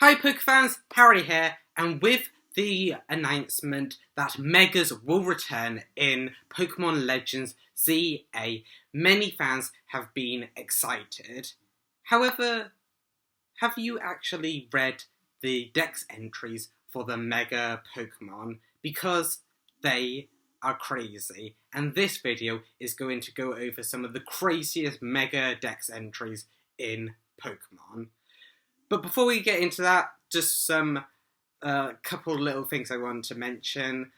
Hi Poke fans, Harry here, and with the announcement that Megas will return in Pokemon Legends ZA, many fans have been excited. However, have you actually read the Dex entries for the Mega Pokemon? Because they are crazy, and this video is going to go over some of the craziest Mega Dex entries in Pokemon. But before we get into that, just some couple little things I want to mention.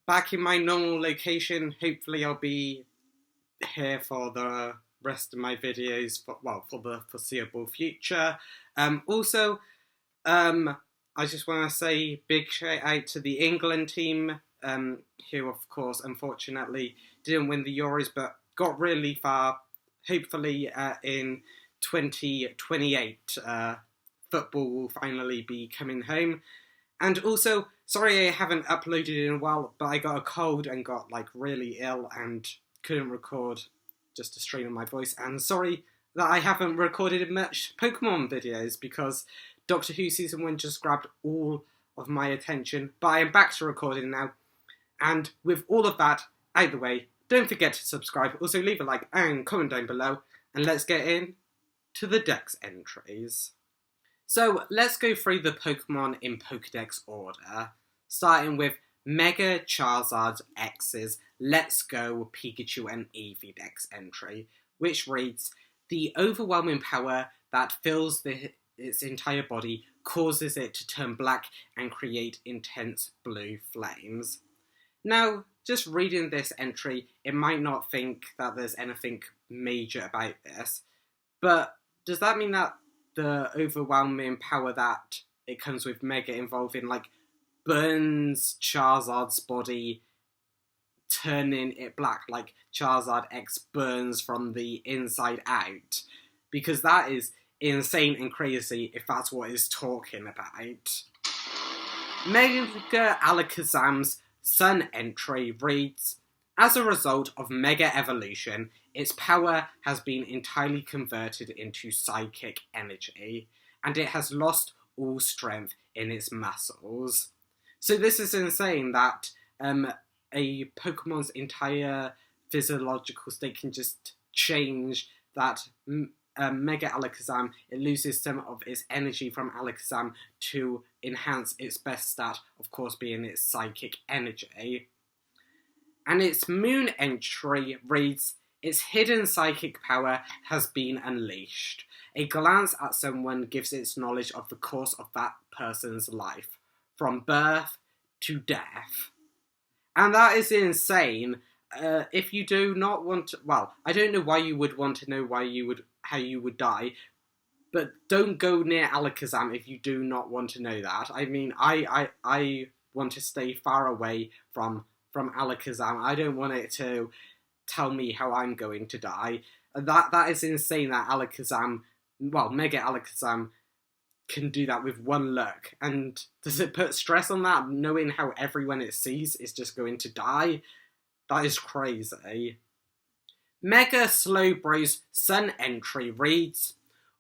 Back in my normal location, hopefully I'll be here for the rest of my videos, for the foreseeable future. Also, I just want to say big shout out to the England team, who of course unfortunately didn't win the Euros, but got really far. Hopefully in 2028, football will finally be coming home. And also, sorry I haven't uploaded in a while, but I got a cold and got really ill and couldn't record just to stream my voice. And sorry that I haven't recorded much Pokemon videos because Doctor Who Season 1 just grabbed all of my attention. But I am back to recording now. And with all of that out of the way, don't forget to subscribe. Also leave a like and comment down below. And let's get in to the Dex entries. So let's go through the Pokemon in Pokedex order, starting with Mega Charizard X's Let's Go Pikachu and Eevee Dex entry, which reads, the overwhelming power that fills its entire body causes it to turn black and create intense blue flames. Now, just reading this entry, it might not think that there's anything major about this, but does that mean that the overwhelming power that it comes with Mega involving burns Charizard's body, turning it black, like Charizard X burns from the inside out? Because that is insane and crazy if that's what it's talking about. Mega Alakazam's Sun entry reads, as a result of Mega Evolution, its power has been entirely converted into psychic energy, and it has lost all strength in its muscles. So this is insane that a Pokemon's entire physiological state can just change, that Mega Alakazam, it loses some of its energy from Alakazam to enhance its best stat, of course being its psychic energy. And its Moon entry reads, its hidden psychic power has been unleashed. A glance at someone gives its knowledge of the course of that person's life, from birth to death. And that is insane. If you do not want to, well, I don't know why you would want to know how you would die, but don't go near Alakazam if you do not want to know that. I mean, I want to stay far away from Alakazam. I don't want it to tell me how I'm going to die. That is insane that Mega Alakazam can do that with one look. And does it put stress on that, knowing how everyone it sees is just going to die? That is crazy. Mega Slowbro's Sun entry reads,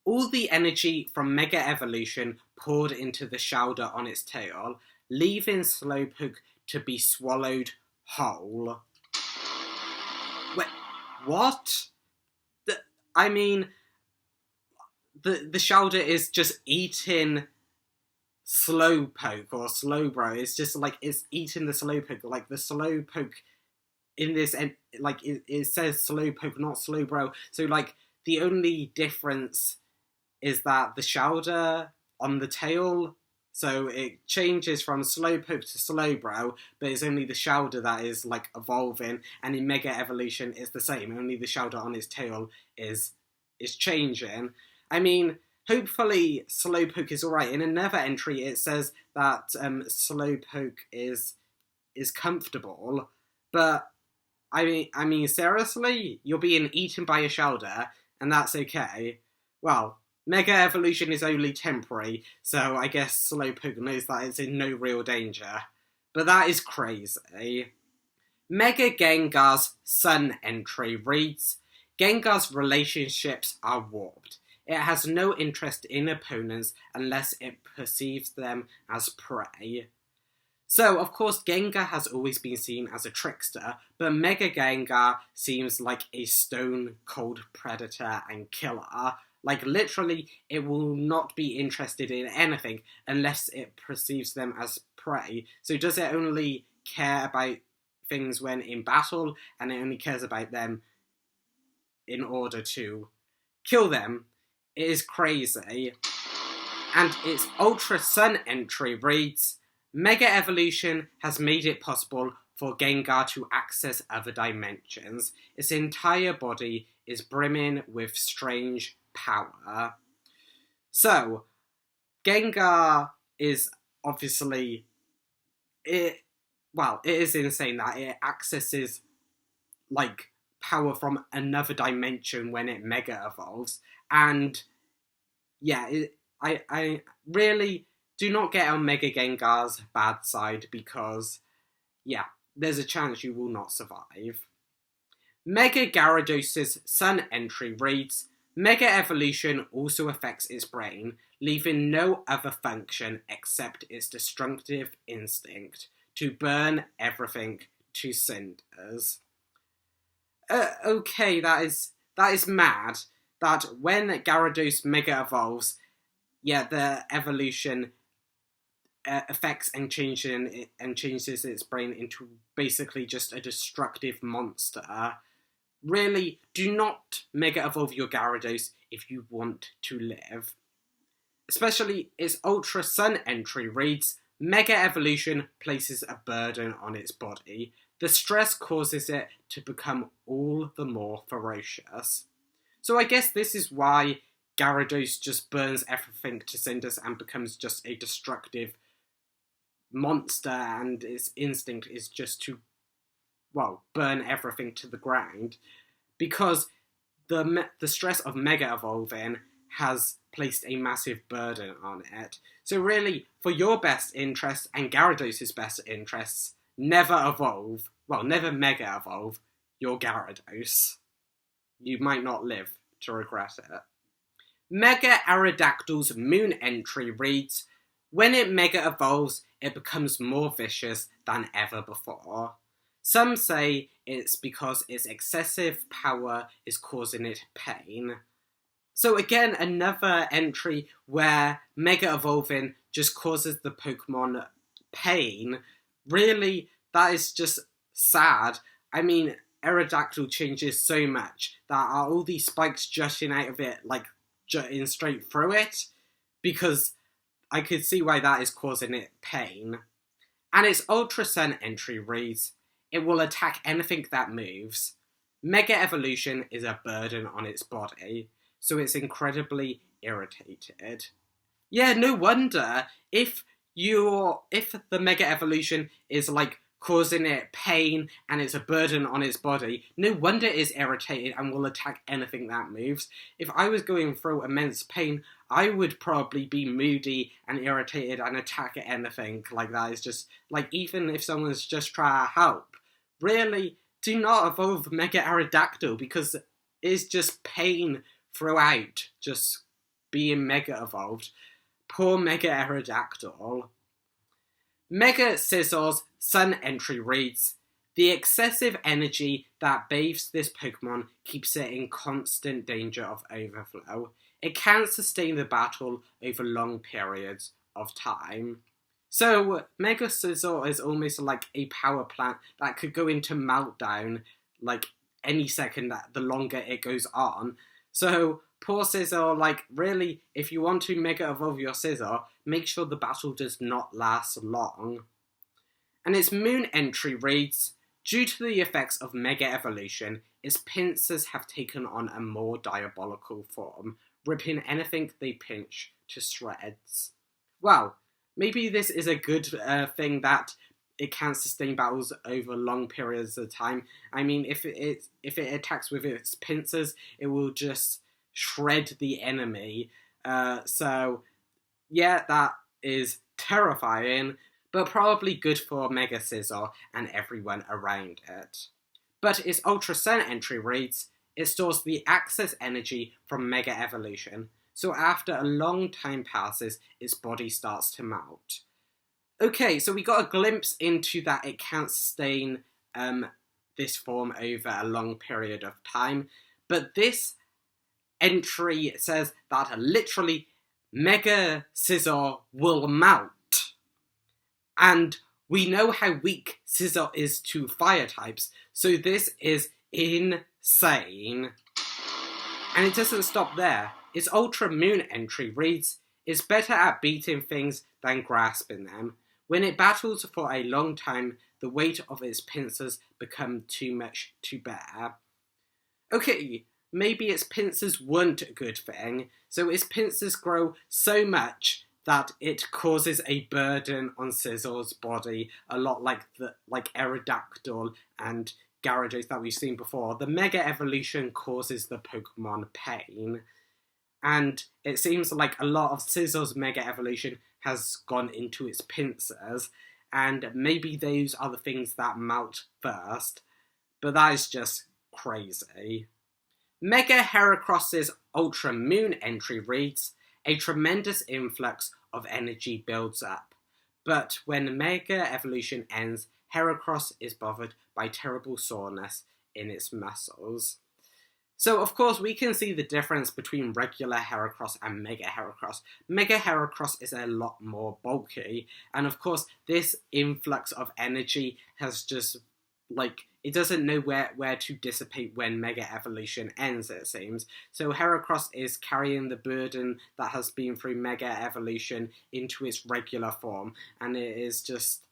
all the energy from Mega Evolution poured into the shoulder on its tail, leaving Slowpoke to be swallowed whole. Wait, what? The shoulder is just eating Slowpoke or Slowbro. It's just it's eating the Slowpoke. The Slowpoke in this, it says Slowpoke, not Slowbro. So the only difference is that the shoulder on the tail, so it changes from Slowpoke to Slowbro, but it's only the shoulder that is evolving, and in Mega Evolution it's the same, only the shoulder on its tail is changing. I mean, hopefully Slowpoke is alright. In another entry it says that Slowpoke is comfortable, but I mean seriously? You're being eaten by a shoulder, and that's okay? Well, Mega Evolution is only temporary, so I guess Slowpoke knows that it's in no real danger. But that is crazy. Mega Gengar's Sun entry reads, Gengar's relationships are warped. It has no interest in opponents unless it perceives them as prey. So, of course, Gengar has always been seen as a trickster, but Mega Gengar seems like a stone-cold predator and killer. Like, literally, it will not be interested in anything unless it perceives them as prey. So does it only care about things when in battle, and it only cares about them in order to kill them? It is crazy. And its Ultra Sun entry reads, Mega Evolution has made it possible for Gengar to access other dimensions. Its entire body is brimming with strange power. So, Gengar is obviously... It is insane that it accesses, like, power from another dimension when it Mega Evolves. And, yeah, I really... do not get on Mega Gengar's bad side because, yeah, there's a chance you will not survive. Mega Gyarados' Sun entry reads, Mega Evolution also affects its brain, leaving no other function except its destructive instinct to burn everything to cinders. Okay, that is mad. That when Gyarados Mega Evolves, yeah, the evolution affects and changes its brain into basically just a destructive monster. Really, do not Mega Evolve your Gyarados if you want to live. Especially its Ultra Sun entry reads, Mega Evolution places a burden on its body. The stress causes it to become all the more ferocious. So I guess this is why Gyarados just burns everything to cinders and becomes just a destructive monster, and its instinct is just to, burn everything to the ground, because the stress of Mega Evolving has placed a massive burden on it. So really, for your best interests and Gyarados' best interests, never Mega Evolve your Gyarados. You might not live to regret it. Mega Aerodactyl's Moon entry reads, when it Mega Evolves, it becomes more vicious than ever before. Some say it's because its excessive power is causing it pain. So again, another entry where Mega Evolving just causes the Pokemon pain. Really, that is just sad. I mean, Aerodactyl changes so much that are all these spikes jutting out of it, like jutting straight through it? Because I could see why that is causing it pain. And its Ultra Sun entry reads, it will attack anything that moves. Mega Evolution is a burden on its body, so it's incredibly irritated. Yeah, no wonder. If the Mega Evolution is like causing it pain and it's a burden on its body, no wonder it's irritated and will attack anything that moves. If I was going through immense pain, I would probably be moody and irritated and attack at anything like that. It's just, like, even if someone's just trying to help, really, do not evolve Mega Aerodactyl, because it's just pain throughout just being Mega Evolved. Poor Mega Aerodactyl. Mega Scissor's Sun entry reads, the excessive energy that bathes this Pokemon keeps it in constant danger of overflow. It can sustain the battle over long periods of time. So, Mega Scizor is almost like a power plant that could go into meltdown, like, any second the longer it goes on. So, poor Scizor, like, really, if you want to Mega Evolve your Scizor, make sure the battle does not last long. And its Moon entry reads, due to the effects of Mega Evolution, its pincers have taken on a more diabolical form, ripping anything they pinch to shreds. Well, maybe this is a good thing that it can sustain battles over long periods of time. I mean, if it attacks with its pincers, it will just shred the enemy. So, yeah, that is terrifying, but probably good for Mega Scizor and everyone around it. But its Ultra Sun entry reads, it stores the access energy from Mega Evolution. So after a long time passes, its body starts to melt. Okay, so we got a glimpse into that it can't sustain this form over a long period of time, but this entry says that literally Mega Scizor will melt. And we know how weak Scizor is to fire types, so this is insane. And it doesn't stop there. Its Ultra Moon entry reads, "It's better at beating things than grasping them. When it battles for a long time, the weight of its pincers become too much to bear." Okay, maybe its pincers weren't a good thing, so its pincers grow so much that it causes a burden on Scizor's body, a lot like Aerodactyl and Gyarados that we've seen before. The Mega Evolution causes the Pokemon pain, and it seems like a lot of Scizor's Mega Evolution has gone into its pincers, and maybe those are the things that melt first, but that is just crazy. Mega Heracross's Ultra Moon entry reads, "A tremendous influx of energy builds up, but when Mega Evolution ends, Heracross is bothered by terrible soreness in its muscles." So, of course, we can see the difference between regular Heracross and Mega Heracross. Mega Heracross is a lot more bulky, and of course, this influx of energy has just, it doesn't know where to dissipate when Mega Evolution ends, it seems. So Heracross is carrying the burden that has been through Mega Evolution into its regular form, and it is just,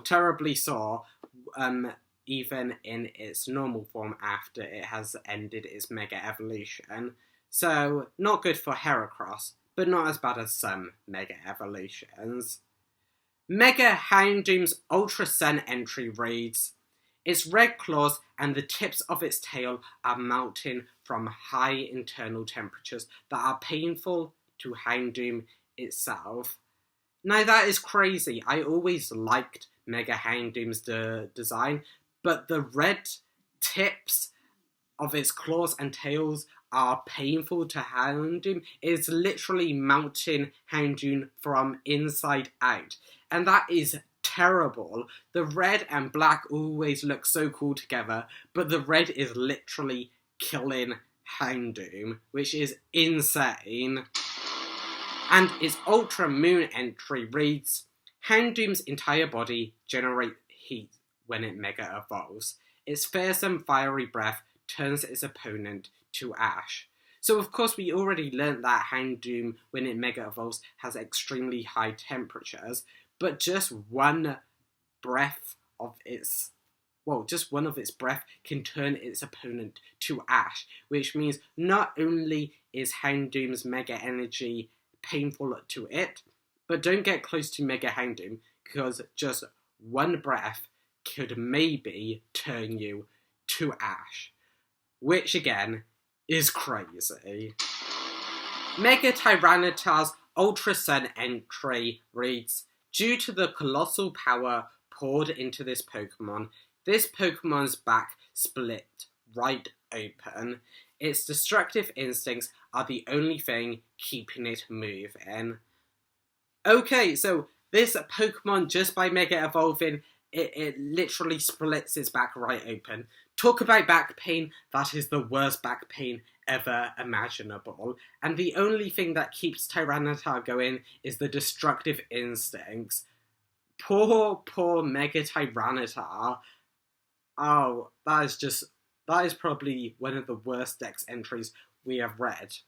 terribly sore, even in its normal form after it has ended its Mega Evolution. So, not good for Heracross, but not as bad as some Mega Evolutions. Mega Houndoom's Ultra Sun entry reads, "Its red claws and the tips of its tail are melting from high internal temperatures that are painful to Houndoom itself." Now that is crazy. I always liked Mega Houndoom's design, but the red tips of its claws and tails are painful to Houndoom. It's literally melting Houndoom from inside out. And that is terrible. The red and black always look so cool together, but the red is literally killing Houndoom, which is insane. And its Ultra Moon entry reads, "Houndoom's entire body generates heat when it Mega Evolves. Its fearsome fiery breath turns its opponent to ash." So of course we already learnt that Houndoom, when it Mega Evolves, has extremely high temperatures, but just one breath of its breath can turn its opponent to ash, which means not only is Houndoom's Mega Energy painful to it, but don't get close to Mega Houndoom, because just one breath could maybe turn you to ash, which again is crazy. Mega Tyranitar's Ultra Sun entry reads, "Due to the colossal power poured into this Pokemon's back split right open. Its destructive instincts are the only thing keeping it moving." Okay, so this Pokemon, just by Mega Evolving, it literally splits its back right open. Talk about back pain, that is the worst back pain ever imaginable. And the only thing that keeps Tyranitar going is the destructive instincts. Poor Mega Tyranitar. Oh, that is probably one of the worst Dex entries we have read.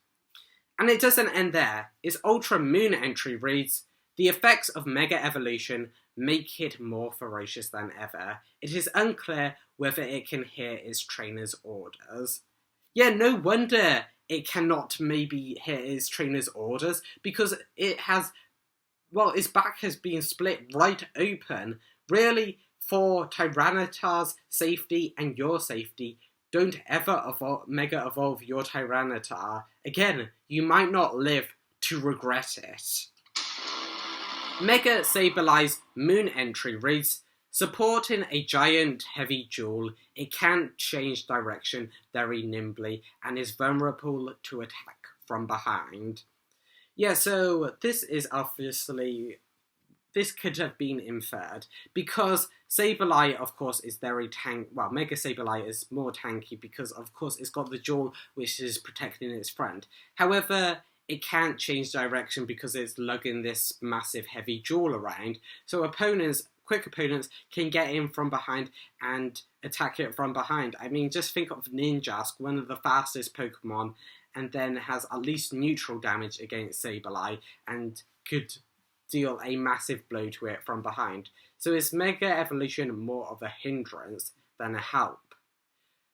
And it doesn't end there. Its Ultra Moon entry reads, "The effects of Mega Evolution make it more ferocious than ever. It is unclear whether it can hear its trainer's orders." Yeah, no wonder it cannot maybe hear its trainer's orders, because it has, its back has been split right open. Really, for Tyranitar's safety and your safety, don't ever Mega Evolve your Tyranitar. Again, you might not live to regret it. Mega Sableye's Moon entry reads, "Supporting a giant heavy jewel, it can change direction very nimbly and is vulnerable to attack from behind. Yeah, so this could have been inferred, because Sableye, of course, is very Mega Sableye is more tanky because, of course, it's got the jaw which is protecting its friend. However, it can't change direction because it's lugging this massive heavy jaw around, so quick opponents can get in from behind and attack it from behind. I mean, just think of Ninjask, one of the fastest Pokemon, and then has at least neutral damage against Sableye and could deal a massive blow to it from behind. So is Mega Evolution more of a hindrance than a help?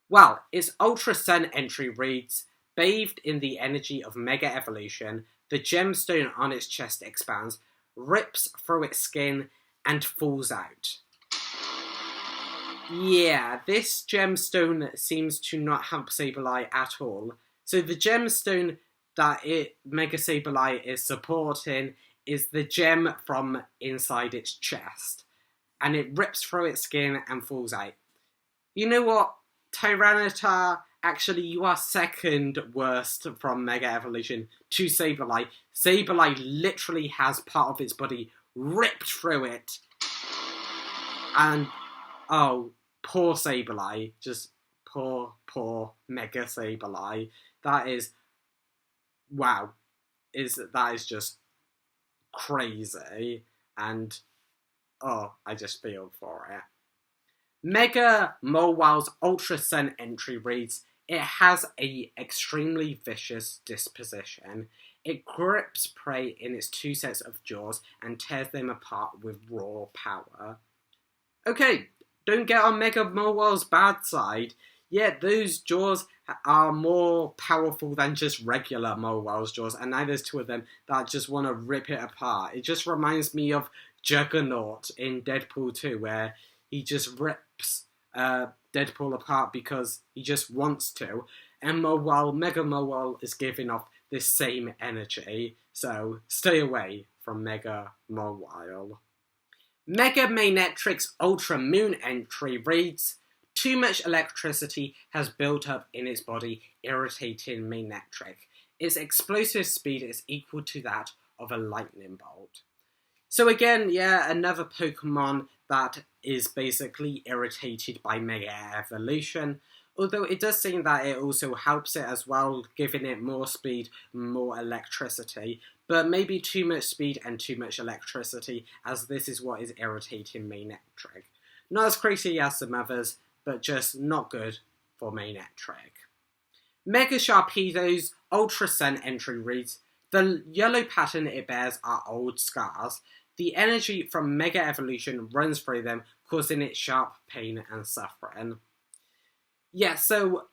Well, its Ultra Sun entry reads, bathed in the energy of Mega Evolution, the gemstone on its chest expands, rips through its skin, and falls out. Yeah, this gemstone seems to not help Sableye at all. So the gemstone that Mega Sableye is supporting is the gem from inside its chest, and it rips through its skin and falls out. You know what, Tyranitar, actually you are second worst from Mega Evolution to Sableye. Sableye literally has part of its body ripped through it, and oh, poor Sableye, just poor Mega Sableye. That is, wow, that is just crazy, and I just feel for it. Mega Mowile's Ultra Sun entry reads, it has a extremely vicious disposition. It grips prey in its two sets of jaws and tears them apart with raw power. Okay, don't get on Mega Mowile's bad side. Yeah, those jaws are more powerful than just regular Mowile's jaws, and now there's two of them that just want to rip it apart. It just reminds me of Juggernaut in Deadpool 2, where he just rips Deadpool apart because he just wants to, and Mega Mowile is giving off this same energy, so stay away from Mega Mowile. Mega Manetric's Ultra Moon entry reads, too much electricity has built up in its body, irritating Manectric. Its explosive speed is equal to that of a lightning bolt. So again, yeah, another Pokemon that is basically irritated by Mega Evolution, although it does seem that it also helps it as well, giving it more speed, more electricity, but maybe too much speed and too much electricity, as this is what is irritating Manectric. Not as crazy as some others, but just not good for Manectric. Mega Sharpedo's Ultra Sun entry reads, the yellow pattern it bears are old scars. The energy from Mega Evolution runs through them, causing it sharp pain and suffering. Yeah, so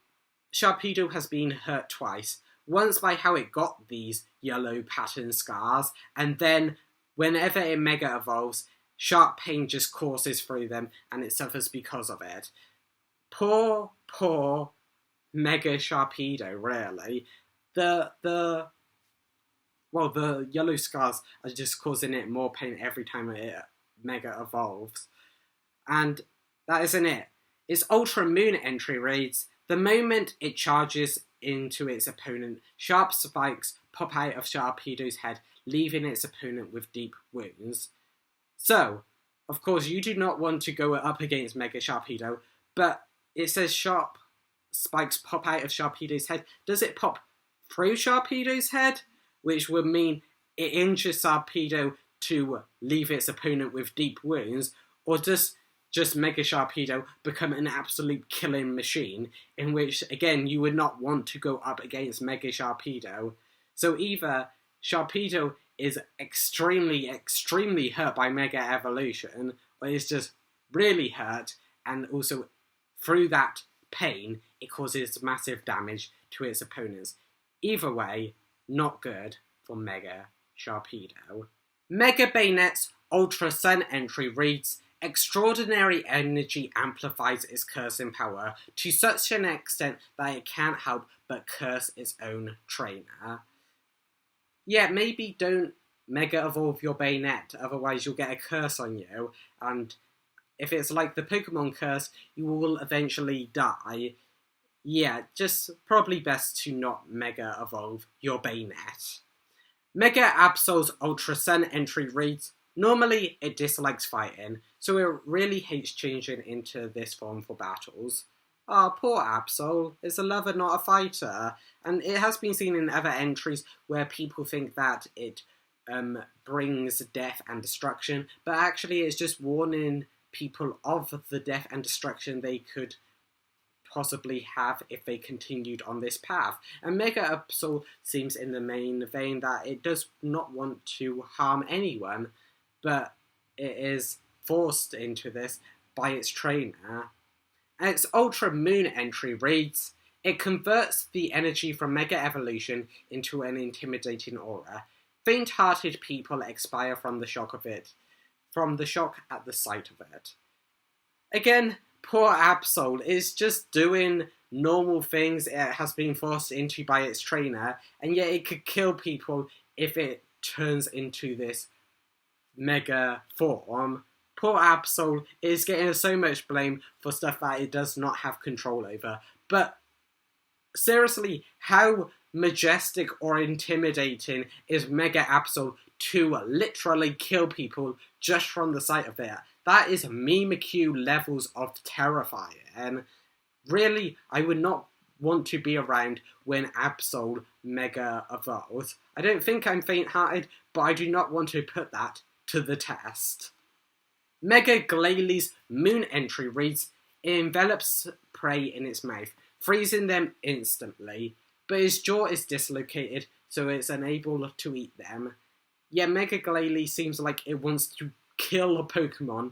Sharpedo has been hurt twice. Once by how it got these yellow pattern scars, and then whenever it Mega Evolves, sharp pain just courses through them, and it suffers because of it. Poor Mega Sharpedo, really. The yellow scars are just causing it more pain every time it Mega Evolves. And that isn't it. Its Ultra Moon entry reads, the moment it charges into its opponent, sharp spikes pop out of Sharpedo's head, leaving its opponent with deep wounds. So, of course, you do not want to go up against Mega Sharpedo, but it says sharp spikes pop out of Sharpedo's head. Does it pop through Sharpedo's head? Which would mean it injures Sharpedo to leave its opponent with deep wounds, or does just Mega Sharpedo become an absolute killing machine, in which, again, you would not want to go up against Mega Sharpedo. So either Sharpedo is extremely hurt by Mega Evolution, or is just really hurt, and also through that pain, it causes massive damage to its opponents. Either way, not good for Mega Sharpedo. Mega Banet's Ultra Sun entry reads, extraordinary energy amplifies its cursing power to such an extent that it can't help but curse its own trainer. Yeah, maybe don't Mega Evolve your Bayonet, otherwise you'll get a curse on you, and if it's like the Pokemon curse, you will eventually die. Yeah, just probably best to not Mega Evolve your Bayonet. Mega Absol's Ultra Sun entry reads, normally it dislikes fighting, so it really hates changing into this form for battles. Ah, poor Absol is a lover, not a fighter, and it has been seen in other entries where people think that it brings death and destruction, but actually it's just warning people of the death and destruction they could possibly have if they continued on this path. And Mega Absol seems in the main vein that it does not want to harm anyone, but it is forced into this by its trainer. And its Ultra Moon entry reads, it converts the energy from Mega Evolution into an intimidating aura. Faint-hearted people expire from the shock at the sight of it. Again, poor Absol is just doing normal things it has been forced into by its trainer, and yet it could kill people if it turns into this mega form. Poor Absol is getting so much blame for stuff that it does not have control over. But seriously, how majestic or intimidating is Mega Absol to literally kill people just from the sight of it? That is Mimikyu levels of terrifying. Really, I would not want to be around when Absol Mega evolves. I don't think I'm faint-hearted, but I do not want to put that to the test. Mega Glalie Moon entry reads, it envelops prey in its mouth, freezing them instantly, but its jaw is dislocated, so it's unable to eat them. Yeah, Mega Glalie seems like it wants to kill a Pokemon,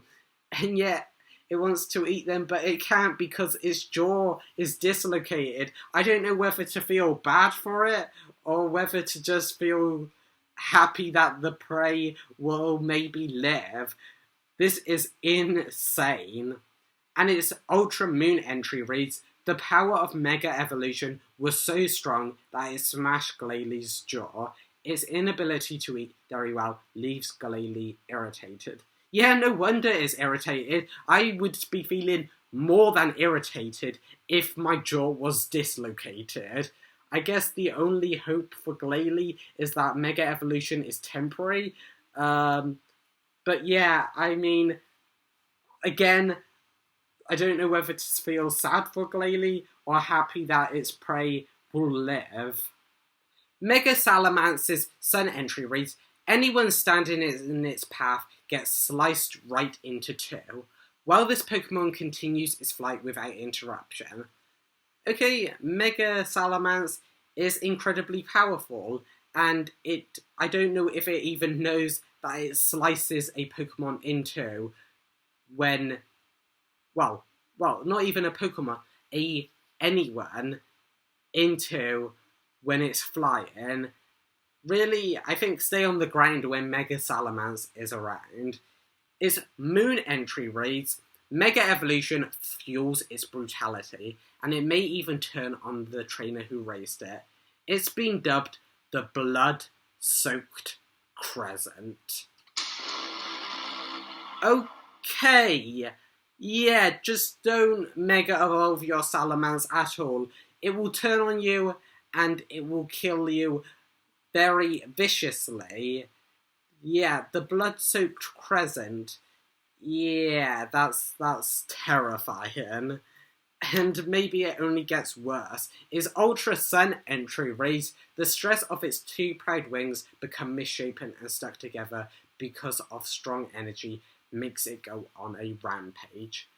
and yet it wants to eat them, but it can't because its jaw is dislocated. I don't know whether to feel bad for it, or whether to just feel happy that the prey will maybe live. This is insane. And its Ultra Moon entry reads, the power of Mega Evolution was so strong that it smashed Glalie's jaw. Its inability to eat very well leaves Glalie irritated. Yeah, no wonder it's irritated. I would be feeling more than irritated if my jaw was dislocated. I guess the only hope for Glalie is that Mega Evolution is temporary. But yeah, I mean, again, I don't know whether to feel sad for Glalie or happy that its prey will live. Mega Salamance's Sun entry reads, anyone standing in its path gets sliced right into two, while this Pokemon continues its flight without interruption. Okay, Mega Salamence is incredibly powerful, and I don't know if it even knows that it slices a Pokemon into when, well, not even a Pokemon, anyone into when it's flying. Really, I think stay on the ground when Mega Salamence is around. Its Moon entry reads, Mega Evolution fuels its brutality, and it may even turn on the trainer who raised it. It's been dubbed the Blood-Soaked Crescent. Okay, yeah, just don't Mega Evolve your Salamence at all. It will turn on you, and it will kill you very viciously. Yeah, the Blood-Soaked Crescent. Yeah, that's terrifying. And maybe it only gets worse. Its Ultra Sun entry reads, the stress of its two proud wings become misshapen and stuck together because of strong energy makes it go on a rampage.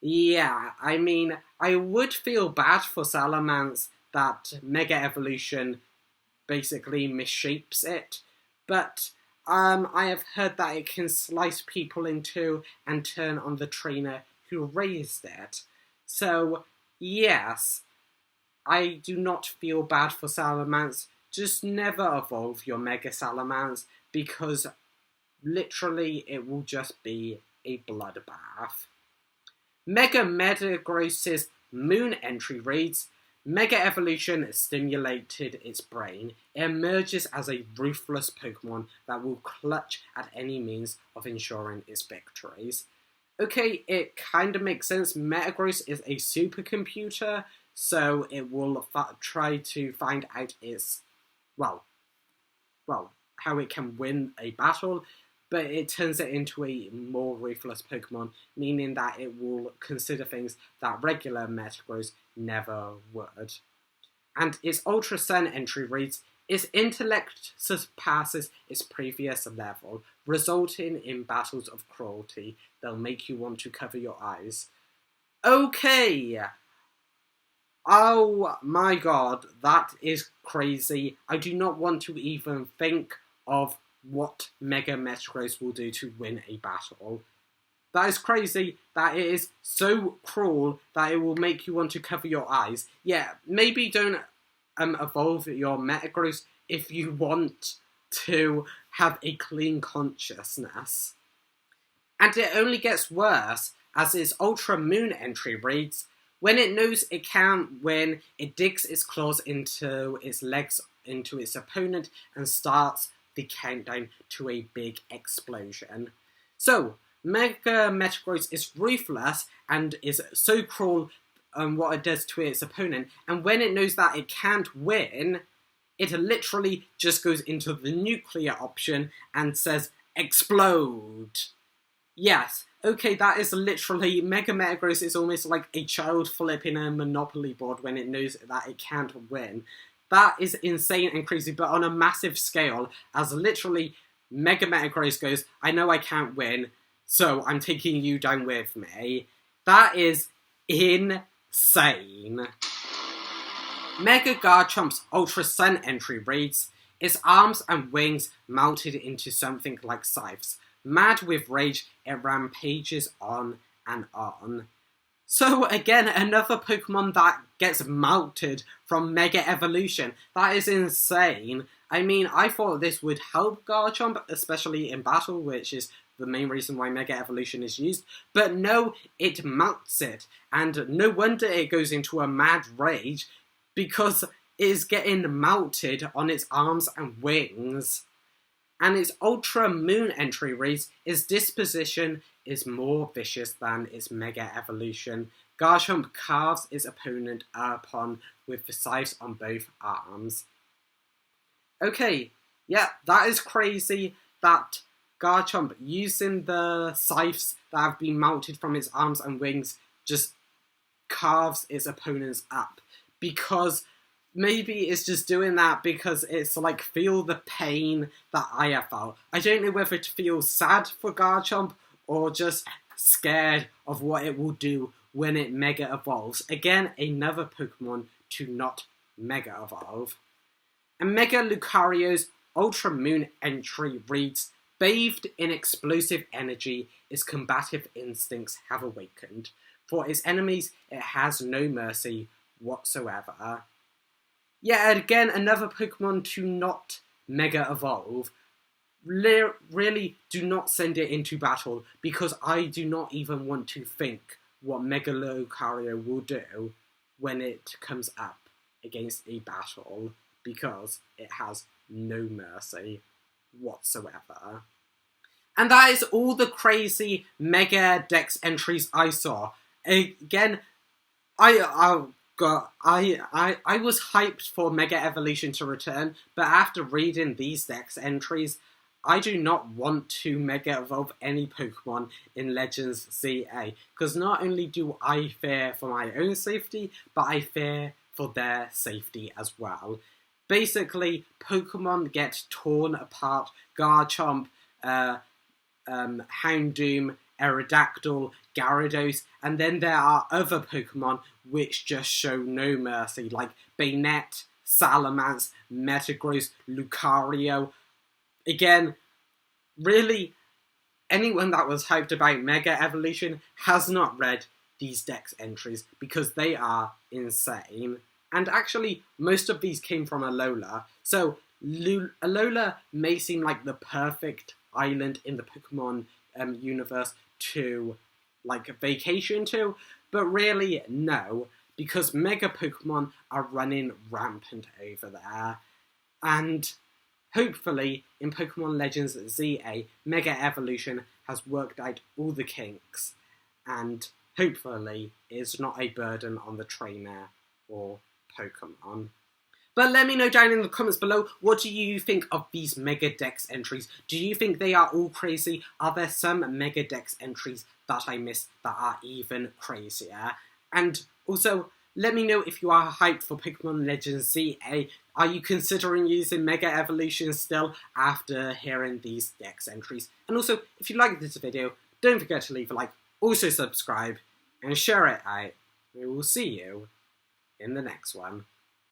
Yeah, I mean, I would feel bad for Salamence that Mega Evolution basically misshapes it, but I have heard that it can slice people in two and turn on the trainer who raised it. So, yes, I do not feel bad for Salamence. Just never evolve your Mega Salamence, because literally it will just be a bloodbath. Mega Metagross's Moon entry reads, Mega Evolution stimulated its brain. It emerges as a ruthless Pokemon that will clutch at any means of ensuring its victories. Okay, it kind of makes sense. Metagross is a supercomputer, so it will try to find out its, well, how it can win a battle, but it turns it into a more ruthless Pokemon, meaning that it will consider things that regular Metagross never would. And its Ultra Sun entry reads, its intellect surpasses its previous level, resulting in battles of cruelty that'll make you want to cover your eyes. Okay! Oh my god, that is crazy. I do not want to even think of what Mega Metagross will do to win a battle. That is crazy, that it is so cruel that it will make you want to cover your eyes. Yeah, maybe don't evolve your Metagross if you want to have a clean consciousness. And it only gets worse as its Ultra Moon entry reads, when it knows it can't win, it digs its claws into its legs into its opponent and starts the countdown to a big explosion. So, Mega Metagross is ruthless and is so cruel what it does to its opponent, and when it knows that it can't win, it literally just goes into the nuclear option and says, explode! Yes, okay, that is literally, Mega Metagross is almost like a child flipping a Monopoly board when it knows that it can't win. That is insane and crazy, but on a massive scale, as literally Mega Metagross goes, I know I can't win, so I'm taking you down with me. That is insane. Mega Garchomp's Ultra Sun entry reads, its arms and wings melted into something like scythes. Mad with rage, it rampages on and on. So again, another Pokemon that gets melted from Mega Evolution. That is insane. I mean, I thought this would help Garchomp, especially in battle, which is the main reason why Mega Evolution is used. But no, it melts it. And no wonder it goes into a mad rage, because it is getting melted on its arms and wings. And its Ultra Moon entry reads, its disposition is more vicious than its Mega Evolution. Garchomp carves its opponent upon with the scythes on both arms. Okay, yeah, that is crazy that Garchomp, using the scythes that have been melted from its arms and wings, just carves its opponents up. Because maybe it's just doing that because it's like, feel the pain that I have felt. I don't know whether to feel sad for Garchomp or just scared of what it will do when it Mega Evolves. Again, another Pokemon to not Mega Evolve. And Mega Lucario's Ultra Moon entry reads, bathed in explosive energy, its combative instincts have awakened. For its enemies, it has no mercy whatsoever. Yeah, again, another Pokemon to not Mega Evolve. Really, do not send it into battle, because I do not even want to think what Mega Lucario will do when it comes up against a battle, because it has no mercy whatsoever. And that is all the crazy Mega Dex entries I saw. Again, I was hyped for Mega Evolution to return, but after reading these Dex entries, I do not want to Mega Evolve any Pokemon in Legends ZA, because not only do I fear for my own safety, but I fear for their safety as well. Basically, Pokemon get torn apart, Garchomp, Houndoom, Aerodactyl, Gyarados, and then there are other Pokemon which just show no mercy, like Banette, Salamence, Metagross, Lucario. Again, really, anyone that was hyped about Mega Evolution has not read these Dex entries, because they are insane. And actually, most of these came from Alola. So, Alola may seem like the perfect island in the Pokemon universe to, like, vacation to, but really, no, because Mega Pokemon are running rampant over there. And hopefully, in Pokemon Legends ZA, Mega Evolution has worked out all the kinks, and hopefully, it's not a burden on the trainer or Pokemon. But let me know down in the comments below, what do you think of these Mega Dex entries? Do you think they are all crazy? Are there some Mega Dex entries that I missed that are even crazier? And also, let me know if you are hyped for Pokemon Legends ZA. Are you considering using Mega Evolution still after hearing these Dex entries? And also, if you like this video, don't forget to leave a like, also subscribe, and share it out. We will see you in the next one.